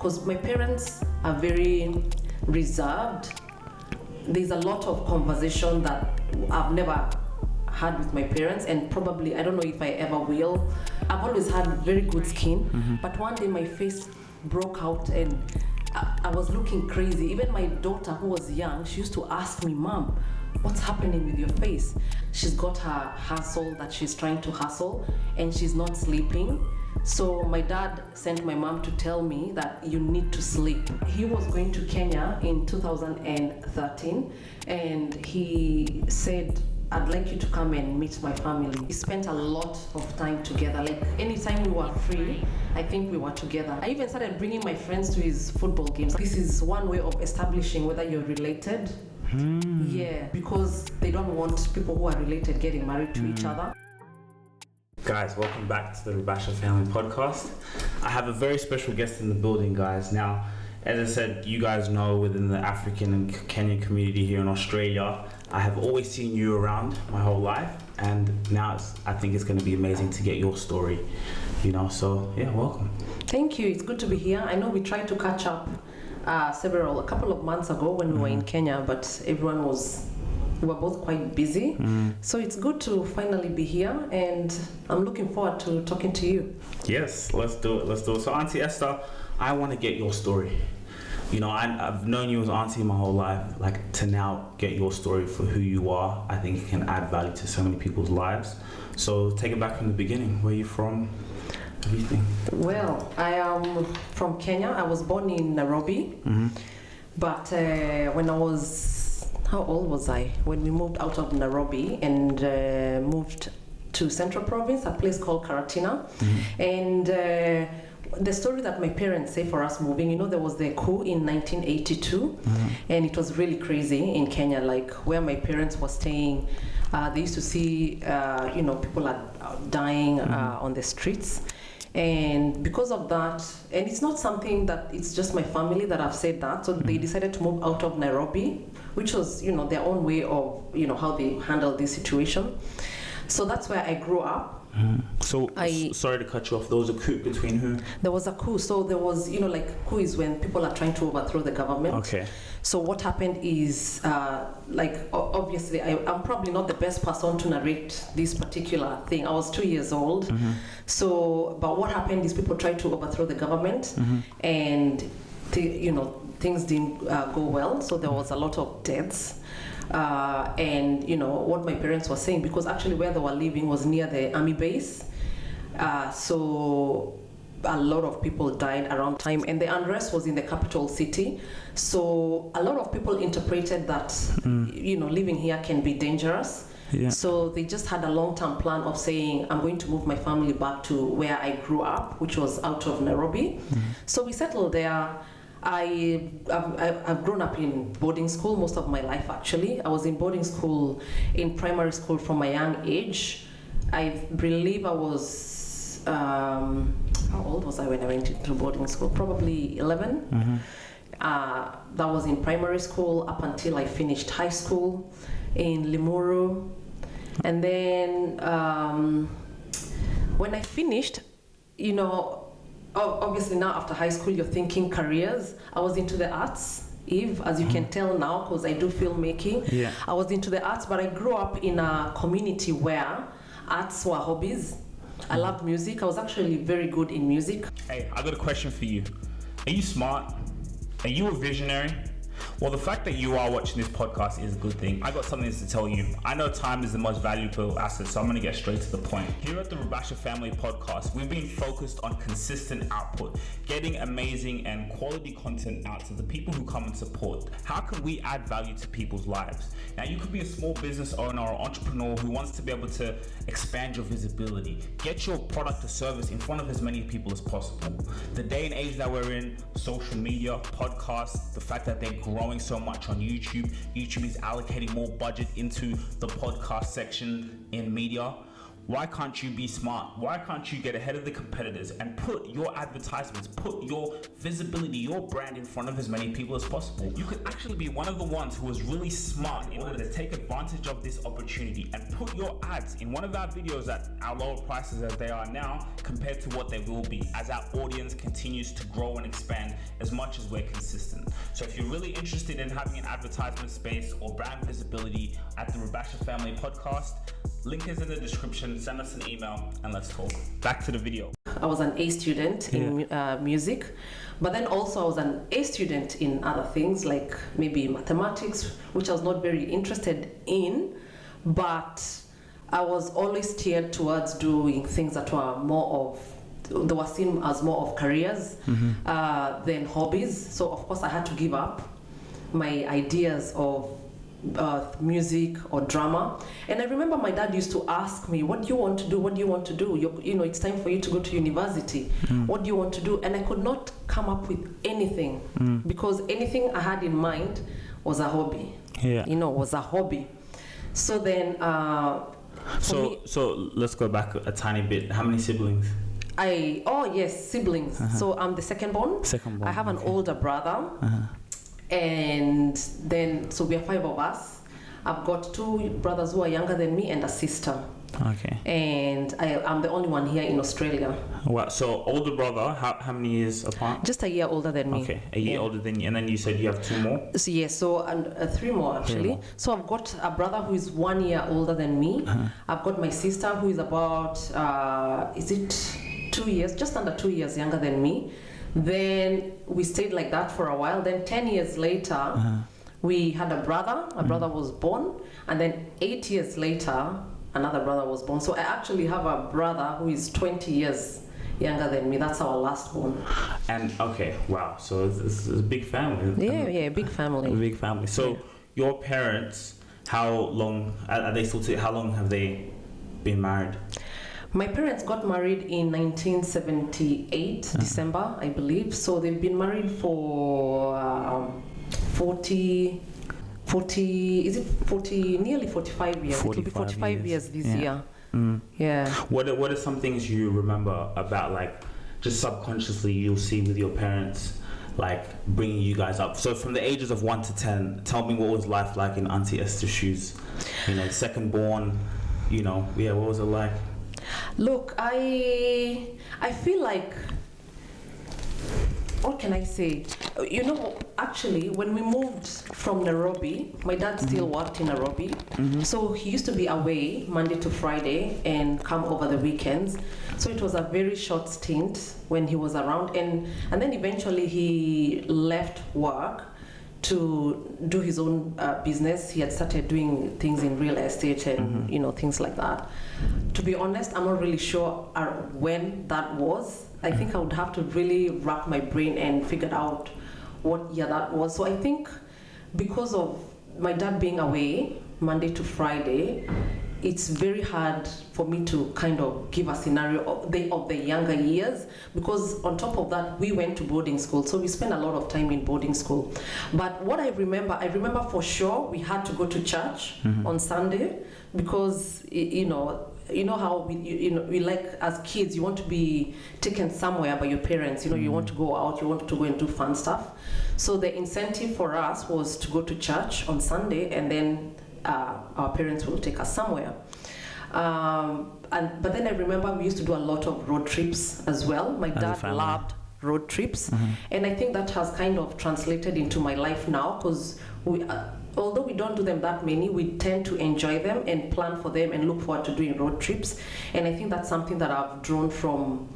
because my parents are very reserved. There's a lot of conversation that I've never had with my parents, and probably I don't know if I ever will. I've always had very good skin, but one day my face broke out and I was looking crazy. Even my daughter, who was young, she used to ask me, "Mom, what's happening with your face?" She's got her hustle that she's trying to hustle and she's not sleeping. So my dad sent my mom to tell me that you need to sleep. He was going to Kenya in 2013 and he said, "I'd like you to come and meet my family." We spent a lot of time together. Like anytime we were free, I think we were together. I even started bringing my friends to his football games. This is one way of establishing whether you're related. Yeah, because they don't want people who are related getting married to each other. Guys, welcome back to the Rubasha Family Podcast. I have a very special guest in the building, guys. Now, as I said, you guys know within the African and Kenyan community here in Australia, I have always seen you around my whole life, and now I think it's going to be amazing to get your story, so yeah, welcome. Thank you, it's good to be here. I know we tried to catch up a couple of months ago when we were in Kenya, but we were both quite busy. So it's good to finally be here, and I'm looking forward to talking to you. Yes, let's do it. So Aunty Esther, I want to get your story. I've known you as Aunty my whole life. Like, to now get your story for who you are, I think it can add value to so many people's lives. So take it back from the beginning. Where are you from? Everything. Well, I am from Kenya. I was born in Nairobi. But when I was, how old was I? When we moved out of Nairobi and moved to Central Province, a place called Karatina. And the story that my parents say for us moving, there was the coup in 1982, and it was really crazy in Kenya, like where my parents were staying. They used to see, people are dying on the streets. And because of that, and it's not something that it's just my family that have said that, so they decided to move out of Nairobi, which was, their own way of, how they handled this situation. So that's where I grew up. So, sorry to cut you off, there was a coup between who? There was a coup. So there was, coup is when people are trying to overthrow the government. Okay. So what happened is, obviously, I'm probably not the best person to narrate this particular thing. I was 2 years old. So, but what happened is people tried to overthrow the government, and, things didn't go well. So there was a lot of deaths. And what my parents were saying, because actually where they were living was near the army base, so a lot of people died around time, and the unrest was in the capital city, so a lot of people interpreted that living here can be dangerous. So they just had a long-term plan of saying, I'm going to move my family back to where I grew up, which was out of Nairobi. So we settled there. I've grown up in boarding school most of my life, actually. I was in boarding school, in primary school from a young age. I believe I was, how old was I when I went into boarding school? Probably 11. That was in primary school up until I finished high school in Limuru. And then when I finished, obviously now after high school you're thinking careers. I was into the arts, Eve, as you can tell now, because I do filmmaking. I was into the arts, but I grew up in a community where arts were hobbies. I loved music. I was actually very good in music. Hey, I got a question for you. Are you smart? Are you a visionary? Well, the fact that you are watching this podcast is a good thing. I got something to tell you. I know time is the most valuable asset, so I'm going to get straight to the point. Here at the Rubasha Family Podcast, we've been focused on consistent output, getting amazing and quality content out to the people who come and support. How can we add value to people's lives? Now, you could be a small business owner or entrepreneur who wants to be able to expand your visibility, get your product or service in front of as many people as possible. The day and age that we're in, social media, podcasts, the fact that they're growing so much on YouTube. YouTube is allocating more budget into the podcast section in media. Why can't you be smart? Why can't you get ahead of the competitors and put your advertisements, put your visibility, your brand in front of as many people as possible? You could actually be one of the ones who is really smart in order to take advantage of this opportunity and put your ads in one of our videos at our lower prices as they are now compared to what they will be as our audience continues to grow and expand much as we're consistent. So if you're really interested in having an advertisement space or brand visibility at the Rabasha Family Podcast, link is in the description. Send us an email and let's talk. Back to the video. I was an A student in music, but then also I was an A student in other things like maybe mathematics, which I was not very interested in, but I was always steered towards doing things that were they were seen as more of careers than hobbies. So of course I had to give up my ideas of music or drama. And I remember my dad used to ask me, what do you want to do? What do you want to do? You know, it's time for you to go to university. What do you want to do? And I could not come up with anything because anything I had in mind was a hobby. Was a hobby. So then so let's go back a tiny bit. How many siblings? Siblings. So I'm the second born. I have an older brother. And then, so we are 5 of us. I've got 2 brothers who are younger than me and a sister. Okay. And I'm the only one here in Australia. Wow. So older brother, how many years apart? Just a year older than me. Okay, a year older than you. And then you said you have 2 more? So, yes, so 3 more actually. 3 more. So I've got a brother who is 1 year older than me. I've got my sister who is about, 2 years, just under 2 years younger than me. Then we stayed like that for a while. Then 10 years later, we had a brother. A brother was born. And then 8 years later, another brother was born. So I actually have a brother who is 20 years younger than me. That's our last born. And okay, wow. So it's a big family. Yeah, big family. A big family. So your parents, how long are they still? How long have they been married? My parents got married in 1978, December, I believe. So they've been married for nearly 45 years. It will be 45 years this year. Yeah. What are some things you remember about, like, just subconsciously you'll see with your parents, like, bringing you guys up? So from the ages of 1 to 10, tell me what was life like in Aunty Esther's shoes? You know, second born, what was it like? Look, I feel like, what can I say? Actually, when we moved from Nairobi, my dad still worked in Nairobi. So he used to be away Monday to Friday and come over the weekends. So it was a very short stint when he was around. And then eventually he left work to do his own business. He had started doing things in real estate and things like that. To be honest, I'm not really sure when that was. I think I would have to really wrap my brain and figure out what year that was. So I think because of my dad being away Monday to Friday, it's very hard for me to kind of give a scenario of the younger years, because on top of that, we went to boarding school. So we spent a lot of time in boarding school. But what I remember for sure, we had to go to church on Sunday, because, you know how we like, as kids, you want to be taken somewhere by your parents. You want to go out, you want to go and do fun stuff. So the incentive for us was to go to church on Sunday, and then our parents will take us somewhere. But then I remember we used to do a lot of road trips as well. My dad loved road trips, and I think that has kind of translated into my life now, because although we don't do them that many, we tend to enjoy them and plan for them and look forward to doing road trips. And I think that's something that I've drawn from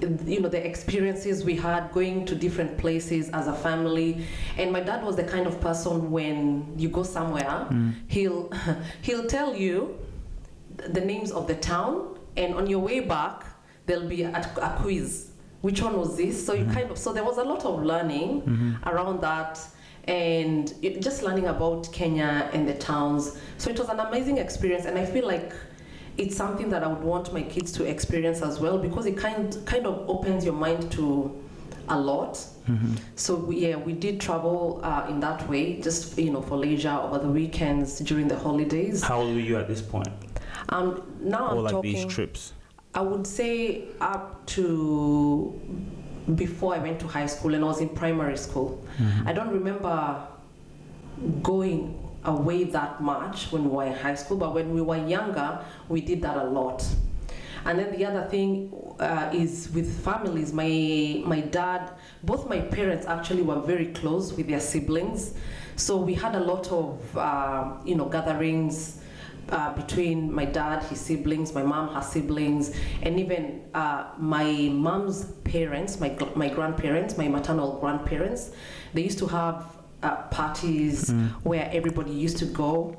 the experiences we had going to different places as a family. And my dad was the kind of person, when you go somewhere, he'll tell you the names of the town, and on your way back there'll be a quiz. Which one was this? So so there was a lot of learning around that, and just learning about Kenya and the towns. So it was an amazing experience, and I feel like it's something that I would want my kids to experience as well, because it kind of opens your mind to a lot. So we did travel in that way, just for leisure over the weekends during the holidays. How old were you at this point? Now I'm talking, these trips? I would say up to before I went to high school, and I was in primary school. I don't remember going away that much when we were in high school, but when we were younger, we did that a lot. And then the other thing, is with families. My dad, both my parents actually were very close with their siblings, so we had a lot of gatherings between my dad, his siblings, my mom, her siblings, and even my mom's parents, my grandparents, my maternal grandparents. They used to have parties where everybody used to go.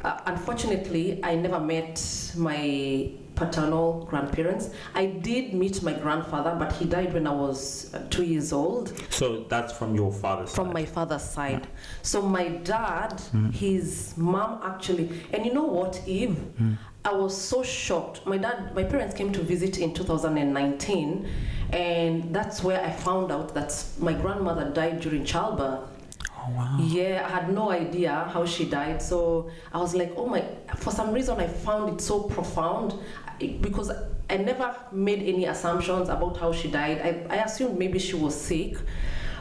Unfortunately, I never met my paternal grandparents. I did meet my grandfather, but he died when I was 2 years old. So that's from your father's side? From my father's side. So my dad, his mom actually, and you know what, Eve? I was so shocked. My parents came to visit in 2019, and that's where I found out that my grandmother died during childbirth. Oh, wow. Yeah, I had no idea how she died. So I was like, oh my, for some reason I found it so profound because I never made any assumptions about how she died. I assumed maybe she was sick.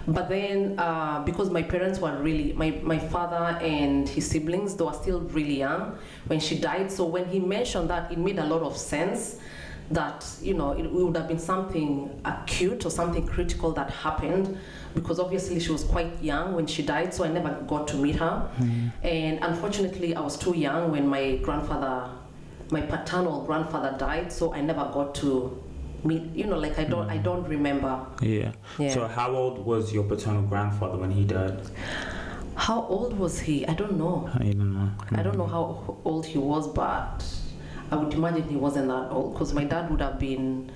But then because my parents were really, my father and his siblings, they were still really young when she died. So when he mentioned that, it made a lot of sense that, it would have been something acute or something critical that happened, because obviously she was quite young when she died, so I never got to meet her. And unfortunately, I was too young when my paternal grandfather died, so I never got to meet, I don't remember. Yeah. So how old was your paternal grandfather when he died? How old was he? I don't know. I don't know. I don't know how old he was, but I would imagine he wasn't that old, because my dad would have been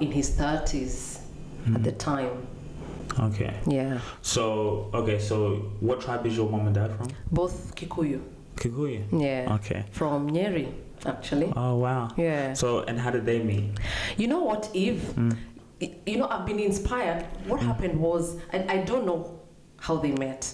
in his 30s at the time. Okay. Yeah. So what tribe is your mom and dad from? Both Kikuyu. Kikuyu? Yeah. Okay. From Nyeri, actually. Oh, wow. Yeah. So, and how did they meet? You know what, Eve? I've been inspired. What happened was, I don't know how they met.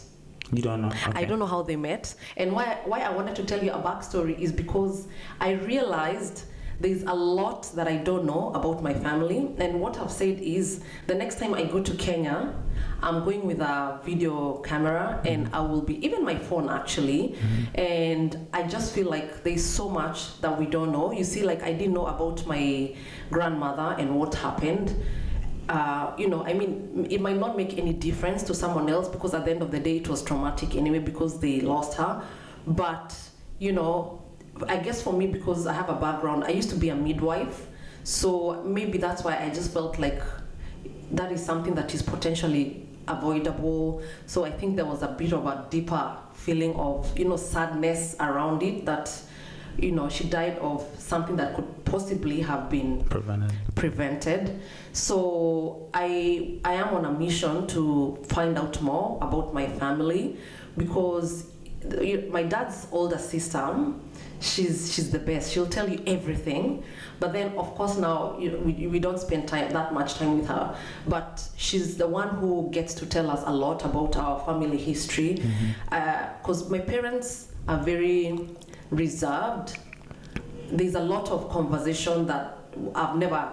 You don't know? Okay. I don't know how they met. And why I wanted to tell you a backstory is because I realized there's a lot that I don't know about my family. And what I've said is, the next time I go to Kenya, I'm going with a video camera and I will be, even my phone actually, and I just feel like there's so much that we don't know. You see, like I didn't know about my grandmother and what happened. It might not make any difference to someone else, because at the end of the day it was traumatic anyway because they lost her. But, I guess for me, because I have a background, I used to be a midwife, so maybe that's why I just felt like that is something that is potentially avoidable. So I think there was a bit of a deeper feeling of, sadness around it, that, she died of something that could possibly have been prevented. So I am on a mission to find out more about my family, because my dad's older sister, she's the best. She'll tell you everything. But then, of course, now we don't spend that much time with her. But she's the one who gets to tell us a lot about our family history. Because my parents are very reserved. There's a lot of conversation that I've never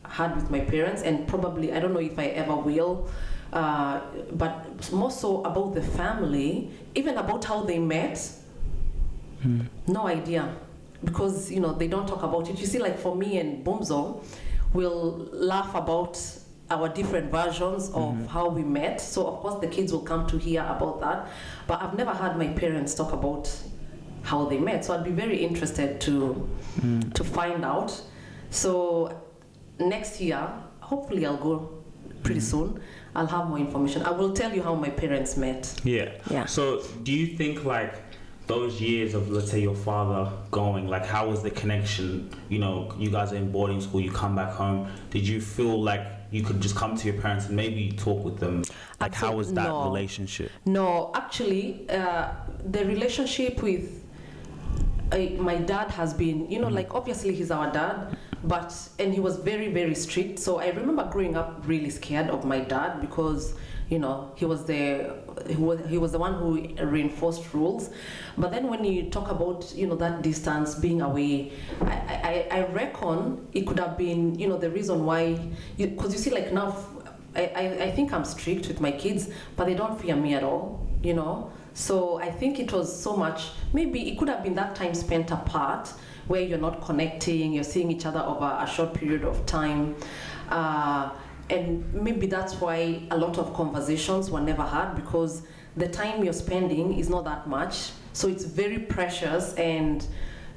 had with my parents, and probably I don't know if I ever will. But more so about the family, even about how they met. No idea, because they don't talk about it. You see, like for me and Bumzo, we'll laugh about our different versions of how we met. So of course the kids will come to hear about that, but I've never had my parents talk about how they met. So I'd be very interested to find out. So next year, hopefully I'll go pretty soon. I'll have more information. I will tell you how my parents met. Yeah. So do you think those years of, let's say, your father going, how was the connection? You guys are in boarding school, you come back home. Did you feel like you could just come to your parents and maybe talk with them? How was that relationship? No, actually, the relationship with my dad has been, obviously he's our dad, and he was very, very strict. So I remember growing up really scared of my dad, because he was the one who reinforced rules. But then when you talk about that distance, being away, I reckon it could have been the reason why, because you see, like now I think I'm strict with my kids, but they don't fear me at all, So I think it was so much, maybe it could have been that time spent apart where you're not connecting, you're seeing each other over a short period of time. And maybe that's why a lot of conversations were never had, because the time you're spending is not that much. So it's very precious and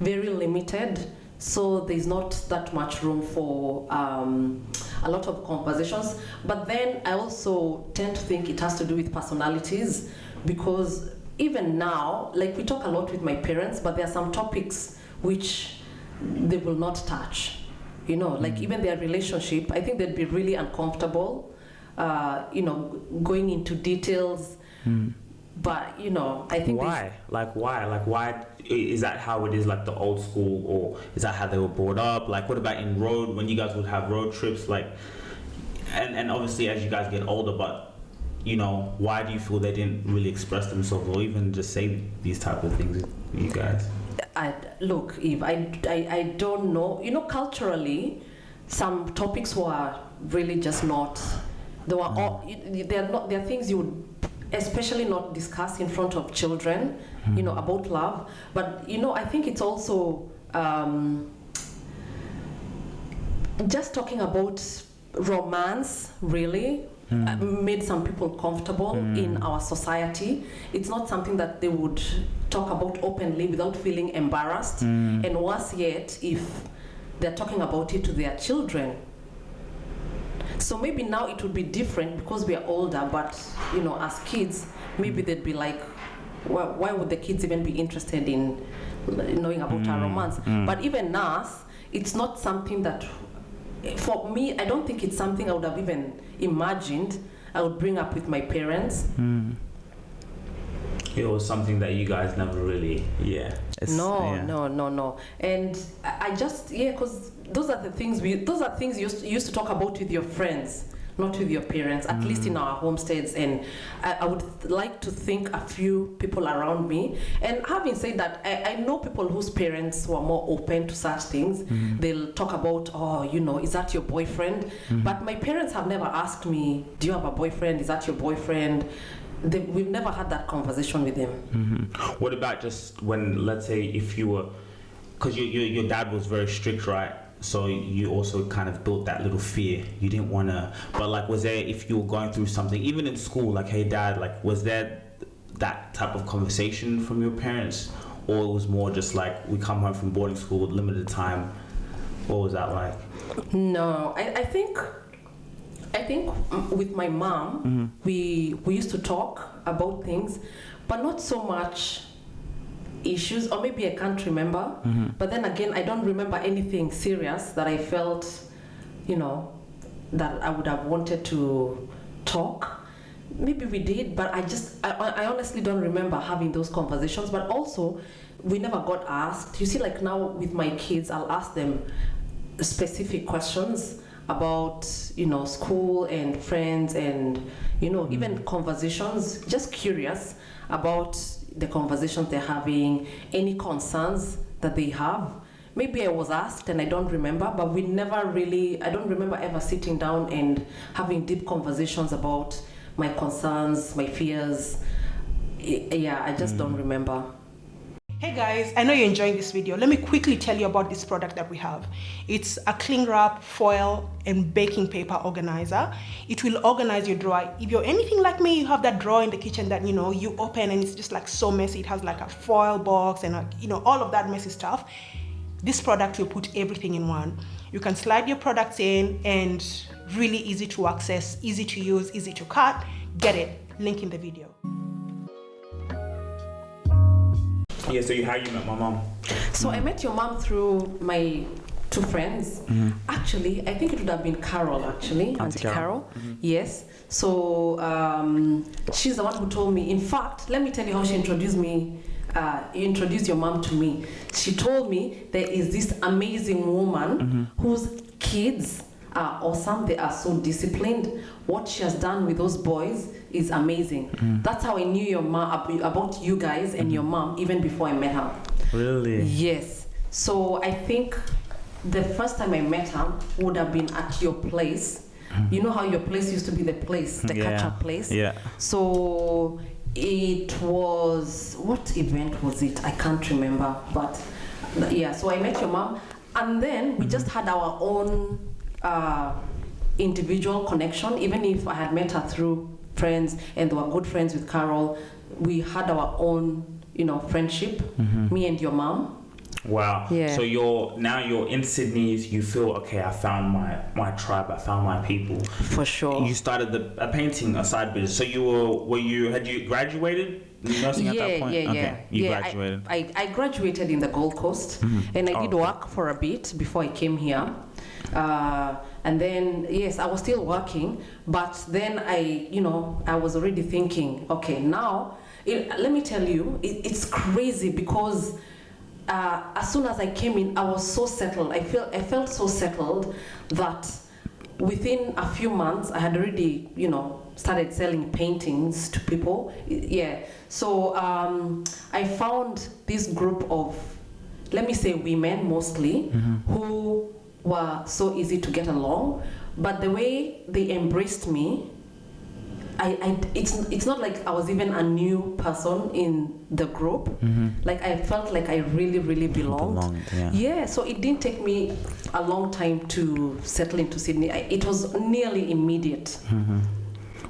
very limited. So there's not that much room for a lot of conversations. But then I also tend to think it has to do with personalities, because even now, like, we talk a lot with my parents, but there are some topics which they will not touch. You know, like even their relationship, I think they'd be really uncomfortable, going into details. But, I think... Why? Why? Is that how it is, like the old school, or is that how they were brought up? Like, what about in road, when you guys would have road trips, like, and obviously as you guys get older, but, why do you feel they didn't really express themselves or even just say these type of things, you guys? Look, Eve, I don't know. Culturally, some topics were really just not... They were all... There are things you would especially not discuss in front of children, about love. But, I think it's also just talking about romance, really, made some people comfortable in our society. It's not something that they would talk about openly without feeling embarrassed. And worse yet, if they're talking about it to their children. So maybe now it would be different because we are older, but as kids, maybe they'd be like, well, why would the kids even be interested in knowing about our romance? But even us, it's not something that, for me, I don't think it's something I would have even imagined I would bring up with my parents. It was something that you guys never really, No. And I just, because those are things you used to talk about with your friends, not with your parents, at least in our homesteads. And I would like to think a few people around me. And having said that, I know people whose parents were more open to such things. They'll talk about, is that your boyfriend? But my parents have never asked me, do you have a boyfriend? Is that your boyfriend? We've never had that conversation with them. What about just when, let's say, if you were, because your dad was very strict, right? So you also kind of built that little fear. You didn't want to, but like, was there, if you were going through something, even in school, like, hey dad, like, was there that type of conversation from your parents? Or it was more just like, we come home from boarding school with limited time? What was that like? No, I think with my mom, we used to talk about things, but not so much issues, or maybe I can't remember. But then again, I don't remember anything serious that I felt, that I would have wanted to talk. Maybe we did, but I honestly don't remember having those conversations. But also, we never got asked. You see, like now with my kids, I'll ask them specific questions about school and friends and even conversations, just curious about the conversations they're having, any concerns that they have. Maybe I was asked and I don't remember, but I don't remember ever sitting down and having deep conversations about my concerns, my fears. I just don't remember. Hey guys, I know you're enjoying this video. Let me quickly tell you about this product that we have. It's a cling wrap, foil, and baking paper organizer. It will organize your drawer. If you're anything like me, you have that drawer in the kitchen that you open and it's just like so messy. It has like a foil box and all of that messy stuff. This product will put everything in one. You can slide your products in and really easy to access, easy to use, easy to cut. Get it, link in the video. Yeah, so how you met my mom? So I met your mom through my two friends. Actually, I think it would have been Carol, actually. Aunty Carol. Yes. So she's the one who told me. In fact, let me tell you how she introduced me. You introduced your mom to me. She told me there is this amazing woman whose kids are awesome. They are so disciplined. What she has done with those boys is amazing. That's how I knew your mom, about you guys and your mom, even before I met her. Really? Yes. So I think the first time I met her would have been at your place. You know how your place used to be the place, the catch-up place? Yeah. So it was, what event was it? I can't remember, but Yeah, so I met your mom, and then we just had our own individual connection. Even if I had met her through friends and they were good friends with Carol, we had our own, friendship, me and your mom. Wow. Yeah. So you're in Sydney. You feel okay. I found my tribe. I found my people. For sure. You started a painting, a side business. So had you graduated nursing at that point? Okay. You graduated. I graduated in the Gold Coast, and I did work for a bit before I came here. And then, yes, I was still working, but then I was already thinking, okay, now, let me tell you, it's crazy because as soon as I came in, I was so settled. I felt so settled that within a few months, I had already, started selling paintings to people. Yeah. So I found this group of, let me say, women mostly, who were so easy to get along, but the way they embraced me, it's not like I was even a new person in the group. Like I felt like I really, really belonged. Yeah, so it didn't take me a long time to settle into Sydney. It was nearly immediate.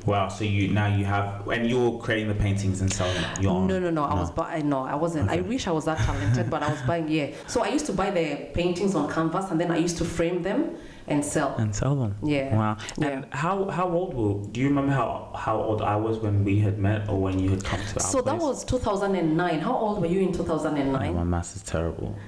Wow, so you have, and you're creating the paintings and selling your own? No. I wasn't. Okay. I wish I was that talented, but I was buying, So I used to buy the paintings on canvas, and then I used to frame them and sell. Them. Yeah. Wow. Yeah. And how old do you remember how old I was when we had met, or when you had come to our So place? that was 2009. How old were you in 2009? Oh, my maths is terrible.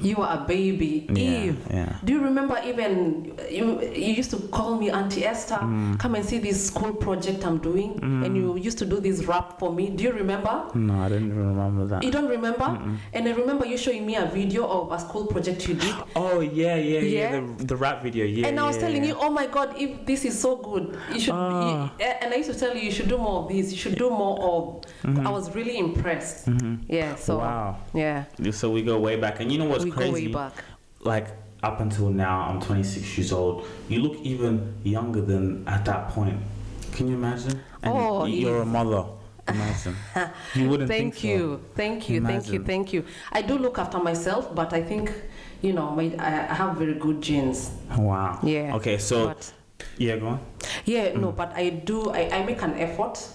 You were a baby. Eve. Yeah. Do you remember even you used to call me Aunty Esther? Come and see this school project I'm doing, and you used to do this rap for me. Do you remember? No, I didn't even remember that. You don't remember? And I remember you showing me a video of a school project you did. Oh yeah. The rap video. Yeah. And I was telling you, oh my God, if this is so good, you should. And I used to tell you should do more of this. You should do more of. I was really impressed. Yeah. So. Wow. Yeah. So we go way back, and you know what's we crazy? Go way back. Like up until now, I'm 26 years old. You look even younger than at that point. Can you imagine? And you're a mother. Imagine. You wouldn't think so. Thank you. I do look after myself, but I think, I have very good genes. Wow. Yeah. Okay, so. Yeah, go on. Yeah, no, but I do. I make an effort.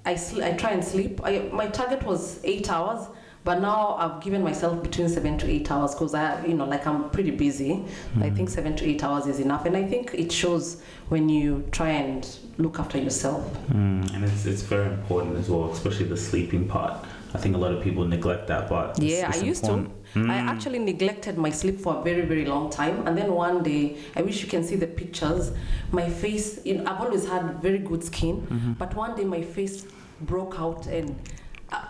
I try and sleep. My target was 8 hours. But now I've given myself between 7 to 8 hours because I'm pretty busy. I think 7 to 8 hours is enough, and I think it shows when you try and look after yourself. And it's very important as well, especially the sleeping part. I think a lot of people neglect that part. I used to. I actually neglected my sleep for a very, very long time, and then one day, I wish you can see the pictures. My face, I've always had very good skin, but one day my face broke out and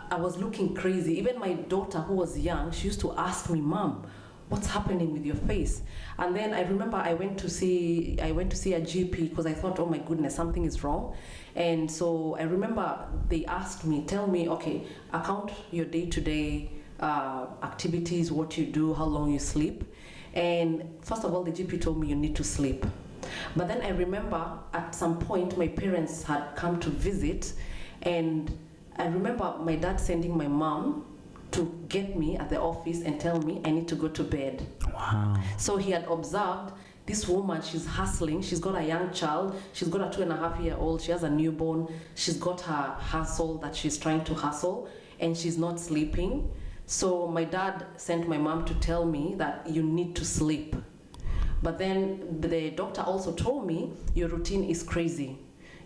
I was looking crazy. Even my daughter, who was young, she used to ask me, "Mom, what's happening with your face?" And then I remember I went to see a GP because I thought, oh my goodness, something is wrong. And so I remember they asked me, tell me, okay, account your day-to-day activities, what you do, how long you sleep. And first of all, the GP told me you need to sleep. But then I remember at some point my parents had come to visit, and I remember my dad sending my mom to get me at the office and tell me I need to go to bed. Wow. So he had observed this woman, she's hustling, she's got a young child, she's got a 2.5-year-old, she has a newborn, she's got her hustle that she's trying to hustle, and she's not sleeping. So my dad sent my mom to tell me that you need to sleep. But then the doctor also told me your routine is crazy.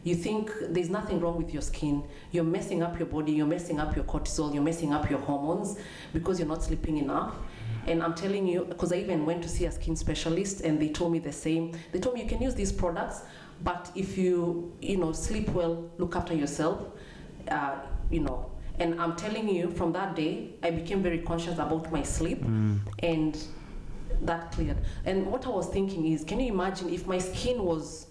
You think there's nothing wrong with your skin. You're messing up your body, you're messing up your cortisol, you're messing up your hormones because you're not sleeping enough. And I'm telling you, because I even went to see a skin specialist and they told me the same. They told me you can use these products, but if you sleep well, look after yourself, And I'm telling you, from that day, I became very conscious about my sleep, and that cleared. And what I was thinking is, can you imagine if my skin was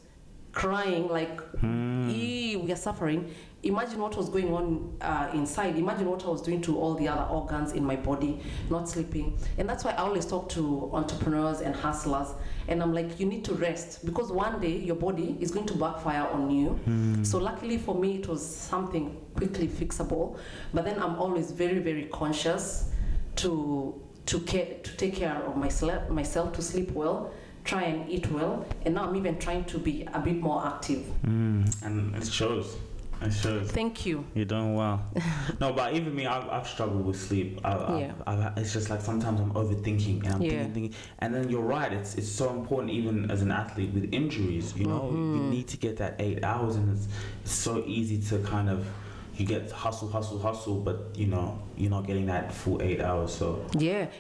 crying like, we are suffering? Imagine what was going on inside. Imagine what I was doing to all the other organs in my body, not sleeping. And that's why I always talk to entrepreneurs and hustlers, and I'm like, you need to rest, because one day your body is going to backfire on you. So luckily for me, it was something quickly fixable, but then I'm always very, very conscious to to take care of myself, to sleep well, try and eat well, and now I'm even trying to be a bit more active. And it shows. It shows. Thank you. You're doing well. No, but even me, I've struggled with sleep. It's just like sometimes I'm overthinking and I'm thinking, and then you're right. It's so important, even as an athlete with injuries. You know, you need to get that 8 hours, and it's so easy to kind of. You get hustle, but you know you're not getting that full 8 hours. So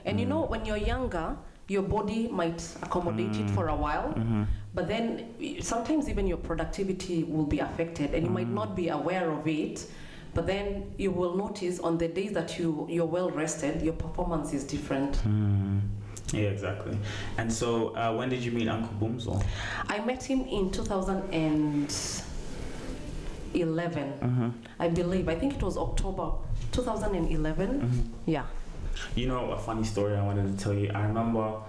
and you know when you're younger, your body might accommodate it for a while, but then sometimes even your productivity will be affected, and you might not be aware of it. But then you will notice on the days that you're well rested, your performance is different. Yeah, exactly. And so, when did you meet Uncle Bumzo? I met him in 2011, I believe. I think it was October 2011. Yeah. You know, a funny story I wanted to tell you. I remember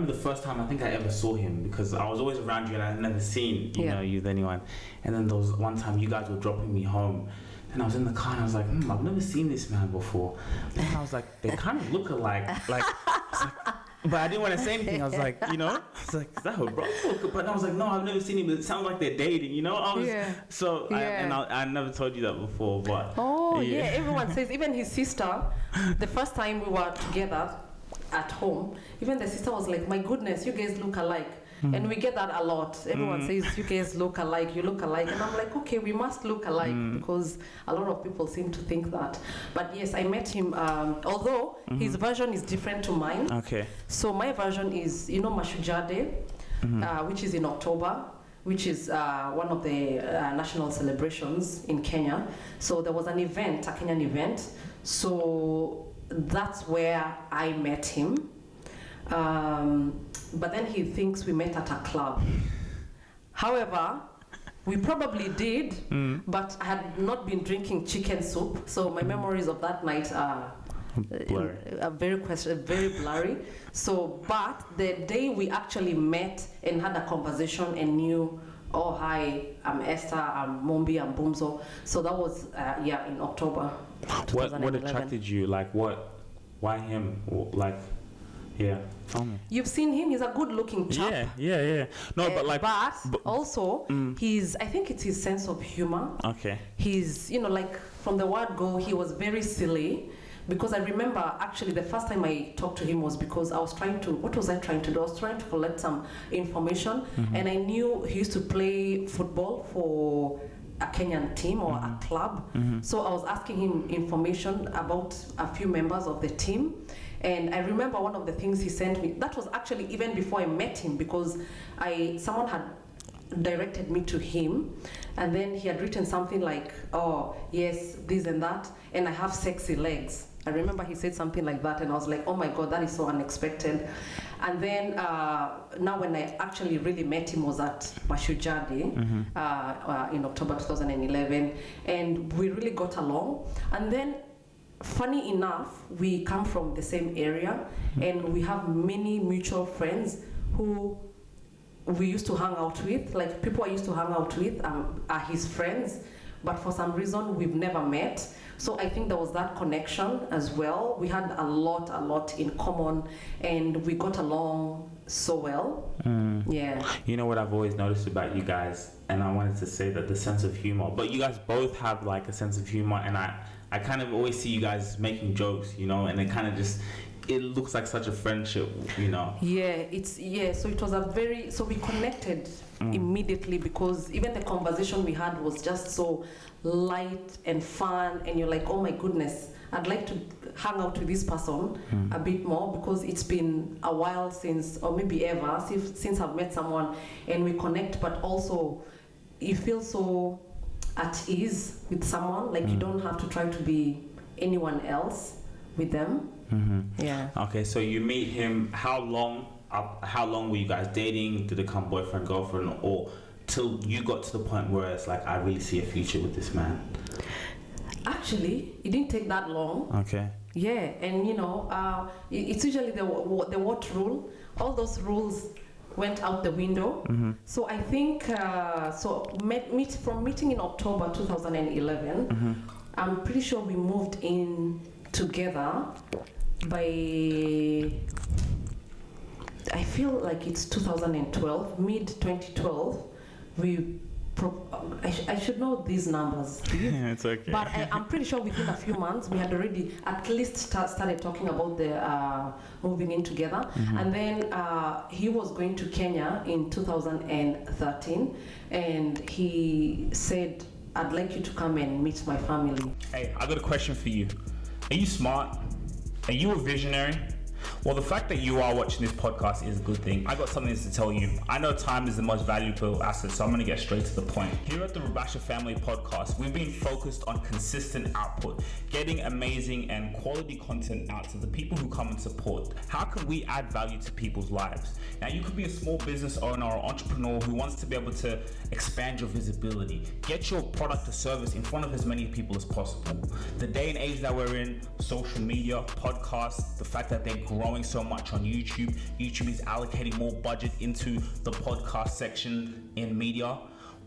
the first time I think I ever saw him, because I was always around you and I'd never seen you with anyone. And then there was one time you guys were dropping me home, and I was in the car and I was like, I've never seen this man before. And I was like, they kind of look alike. But I didn't want to say anything. I was like, I was like, is that her brother? But I was like, no, I've never seen him. It sounds like they're dating, I never told you that before, but. Everyone says, even his sister, the first time we were together at home, even the sister was like, my goodness, you guys look alike. And we get that a lot. Everyone says, you guys look alike, you look alike. And I'm like, okay, we must look alike, because a lot of people seem to think that. But yes, I met him, although his version is different to mine. Okay. So my version is, Mashujade, which is in October, which is one of the national celebrations in Kenya. So there was an event, a Kenyan event. So that's where I met him. But then he thinks we met at a club. However, we probably did, but I had not been drinking chicken soup, so my memories of that night are very blurry. So, but the day we actually met and had a conversation and knew, oh hi, I'm Esther, I'm Mombi, I'm Bumzo. So that was in October 2011. What attracted you? Like what? Why him? Like. Yeah. You've seen him. He's a good-looking chap. Yeah. No, but also, I think it's his sense of humor. Okay. He's, like from the word go, he was very silly. Because I remember actually the first time I talked to him was because I was trying to. What was I trying to do? I was trying to collect some information, and I knew he used to play football for a Kenyan team or a club. So I was asking him information about a few members of the team. And I remember one of the things he sent me, that was actually even before I met him, because someone had directed me to him, and then he had written something like, oh, yes, this and that, and I have sexy legs. I remember he said something like that, and I was like, oh my God, that is so unexpected. And then now when I actually really met him was at Mashujadi in October 2011, and we really got along. And then funny enough, we come from the same area, and we have many mutual friends who we used to hang out with. Like people I used to hang out with are his friends, but for some reason we've never met. So I think there was that connection as well. We had a lot in common, and we got along so well. Yeah. You know what I've always noticed about you guys, and I wanted to say that the sense of humor, but you guys both have like a sense of humor, and I kind of always see you guys making jokes, and it kind of it looks like such a friendship, Yeah, so it was so we connected immediately, because even the conversation we had was just so light and fun, and you're like, oh my goodness, I'd like to hang out with this person a bit more, because it's been a while since, or maybe ever, since I've met someone and we connect, but also you feel so at ease with someone, like you don't have to try to be anyone else with them. Yeah. Okay, so you meet him. How long were you guys dating? Did it become boyfriend, girlfriend, or till you got to the point where it's like, I really see a future with this man? Actually, it didn't take that long. Okay. Yeah, and it's usually the what rule. All those rules went out the window. So I think from meeting in October 2011, I'm pretty sure we moved in together by, I feel like it's 2012, mid 2012, I should know these numbers. Yeah, it's okay. But I'm pretty sure within a few months we had already at least started talking about the moving in together. And then he was going to Kenya in 2013, and he said, "I'd like you to come and meet my family." Hey, I got a question for you. Are you smart? Are you a visionary? Well, the fact that you are watching this podcast is a good thing. I got something to tell you. I know time is the most valuable asset, so I'm going to get straight to the point. Here at the Rabasha Family Podcast, we've been focused on consistent output, getting amazing and quality content out to the people who come and support. How can we add value to people's lives? Now, you could be a small business owner or entrepreneur who wants to be able to expand your visibility, get your product or service in front of as many people as possible. The day and age that we're in, social media, podcasts, the fact that they're growing so much on YouTube. YouTube is allocating more budget into the podcast section in media.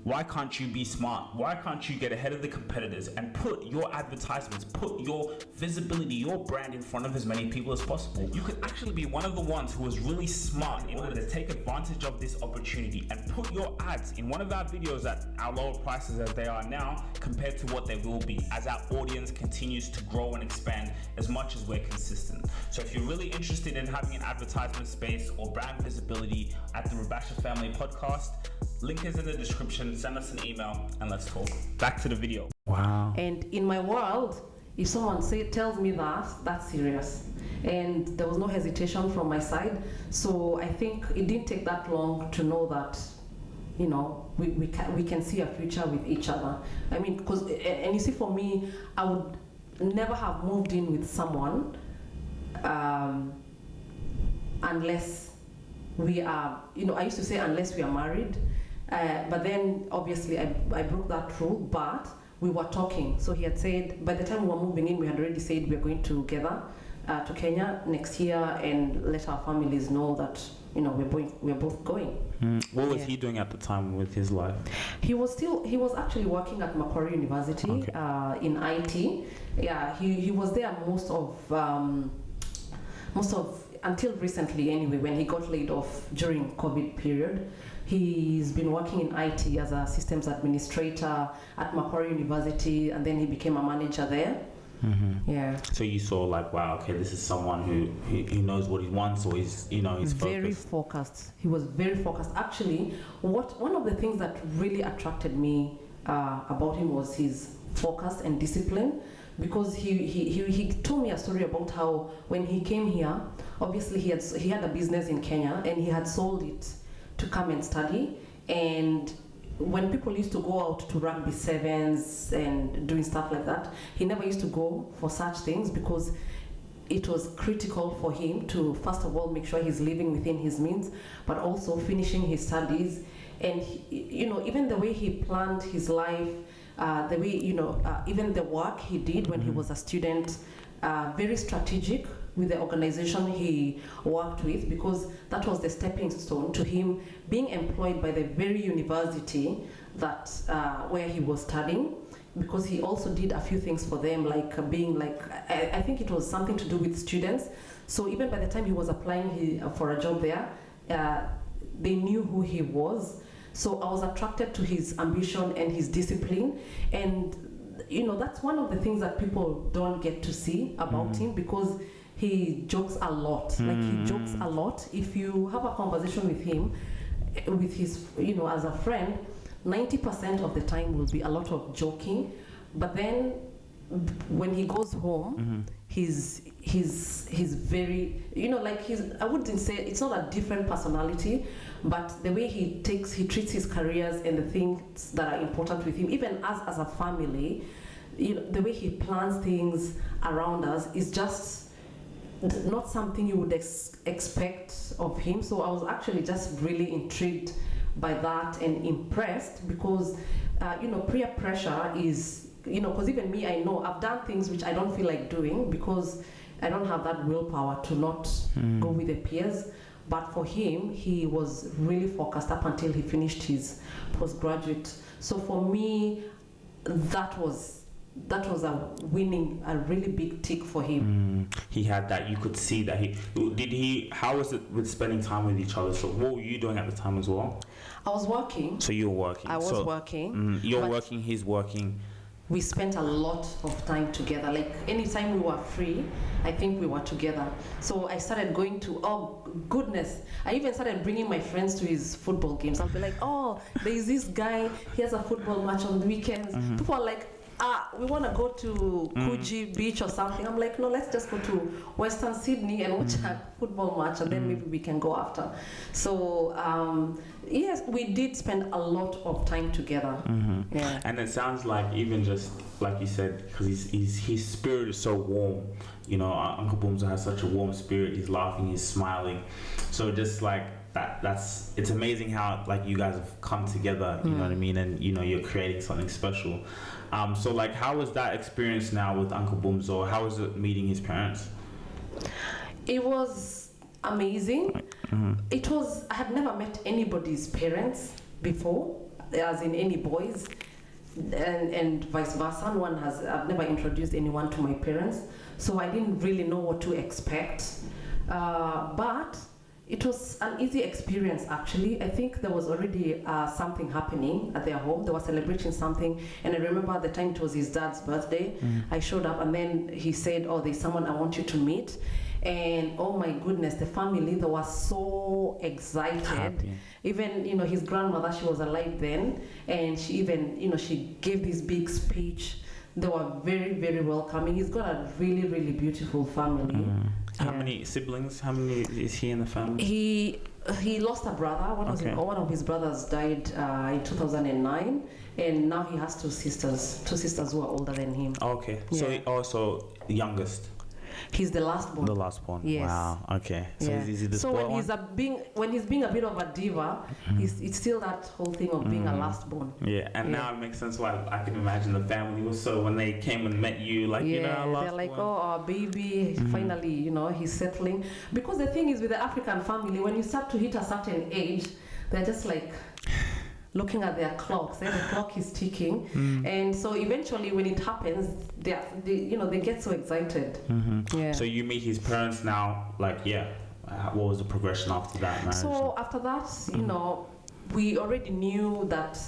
Why can't you be smart? Why can't you get ahead of the competitors and put your advertisements, put your visibility, your brand in front of as many people as possible? You could actually be one of the ones who is really smart in order to take advantage of this opportunity and put your ads in one of our videos at our lower prices as they are now compared to what they will be as our audience continues to grow and expand as much as we're consistent. So if you're really interested in having an advertisement space or brand visibility at the Rabasha Family Podcast, link is in the description. Send us an email and let's talk. Back to the video. Wow. And in my world, if someone tells me that, that's serious. And there was no hesitation from my side. So I think it didn't take that long to know that, you know, we can see a future with each other. I mean, because, and you see, for me, I would never have moved in with someone unless we are, you know, I used to say unless we are married. But then obviously I broke that rule, but we were talking. So he had said, by the time we were moving in, we had already said we are going together to Kenya next year and let our families know that, you know, we're both going. What was he doing at the time with his life? He was actually working at Macquarie University in IT. Yeah, he was there most of until recently anyway, when he got laid off during COVID period. He's been working in IT as a systems administrator at Macquarie University, and then he became a manager there. Yeah. So you saw like, wow, okay, this is someone who knows what he wants, or he's, you know, he's very focused. He was very focused. Actually, one of the things that really attracted me about him was his focus and discipline, because he told me a story about how when he came here, obviously he had a business in Kenya and he had sold it to come and study. And when people used to go out to rugby sevens and doing stuff like that, he never used to go for such things because it was critical for him to, first of all, make sure he's living within his means, but also finishing his studies. And you know, even the way he planned his life, the way, you know, even the work he did when he was a student, very strategic with the organization he worked with, because that was the stepping stone to him being employed by the very university that where he was studying, because he also did a few things for them, like being like, I think it was something to do with students. So even by the time he was applying for a job there, they knew who he was. So I was attracted to his ambition and his discipline. And you know, that's one of the things that people don't get to see about him, because he jokes a lot. Like, he jokes a lot. If you have a conversation with him, with his, you know, as a friend, 90% of the time will be a lot of joking. But then when he goes home, he's very, you know, like, I wouldn't say it's not a different personality, but the way he treats his careers and the things that are important with him, even as a family, you know, the way he plans things around us is just not something you would expect of him. So I was actually just really intrigued by that and impressed, because you know, peer pressure is, you know, because even me, I know I've done things which I don't feel like doing because I don't have that willpower to not go with the peers. But for him, he was really focused up until he finished his postgraduate. So for me, that was that was a really big tick for him. He had that. You could see that how was it with spending time with each other? So what were you doing at the time as well? I was working. So you were working. I was working. You're working, he's working. We spent a lot of time together. Like anytime we were free, I think we were together. So I started going to, oh goodness, I even started bringing my friends to his football games. I'll be like, oh, there is this guy, he has a football match on the weekends. People are like, we want to go to Coogee Beach or something. I'm like, no, let's just go to Western Sydney and watch a football match, and then maybe we can go after. So yes, we did spend a lot of time together. Yeah. And it sounds like, even just like you said, because his spirit is so warm. You know, Uncle Boomzo has such a warm spirit. He's laughing, he's smiling. So just like it's amazing how like you guys have come together. You know what I mean? And you know, you're creating something special. So like, how was that experience now with Uncle Boomzo? How was it meeting his parents? It was amazing. I had never met anybody's parents before, as in any boys, and vice versa. I've never introduced anyone to my parents, so I didn't really know what to expect. But it was an easy experience, actually. I think there was already something happening at their home. They were celebrating something, and I remember at the time it was his dad's birthday. I showed up, and then he said, oh, there's someone I want you to meet. And oh my goodness, the family, they were so excited. Happy. Even, you know, his grandmother, she was alive then, and she even, you know, she gave this big speech. They were very, very welcoming. He's got a really, really beautiful family. How many siblings? How many is he in the family? He lost a brother. One of his brothers died in 2009, and now he has two sisters who are older than him. Okay, so he also the youngest. He's the last born. The last born. Yes. Wow. Okay. So is he the so spoiled when he's being a bit of a diva, it's still that whole thing of being a last born. Yeah, and now it makes sense why I can imagine the family was so when they came and met you, like, you know, they're like, oh, our baby, finally, you know, he's settling. Because the thing is with the African family, when you start to hit a certain age, they're just like looking at their clocks, the clock is ticking, and so eventually when it happens, they get so excited. Yeah. So you meet his parents now, like, what was the progression after that marriage? So after that, you know, we already knew that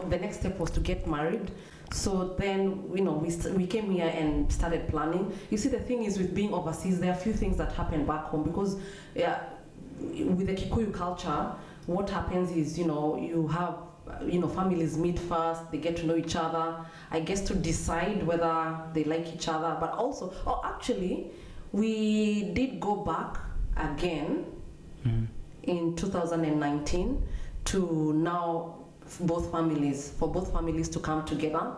the next step was to get married. So then, you know, we came here and started planning. You see, the thing is with being overseas, there are a few things that happen back home because with the Kikuyu culture, what happens is, you know, you have, you know, families meet first, they get to know each other, I guess, to decide whether they like each other, but also, actually, we did go back again in 2019 to now for both families to come together.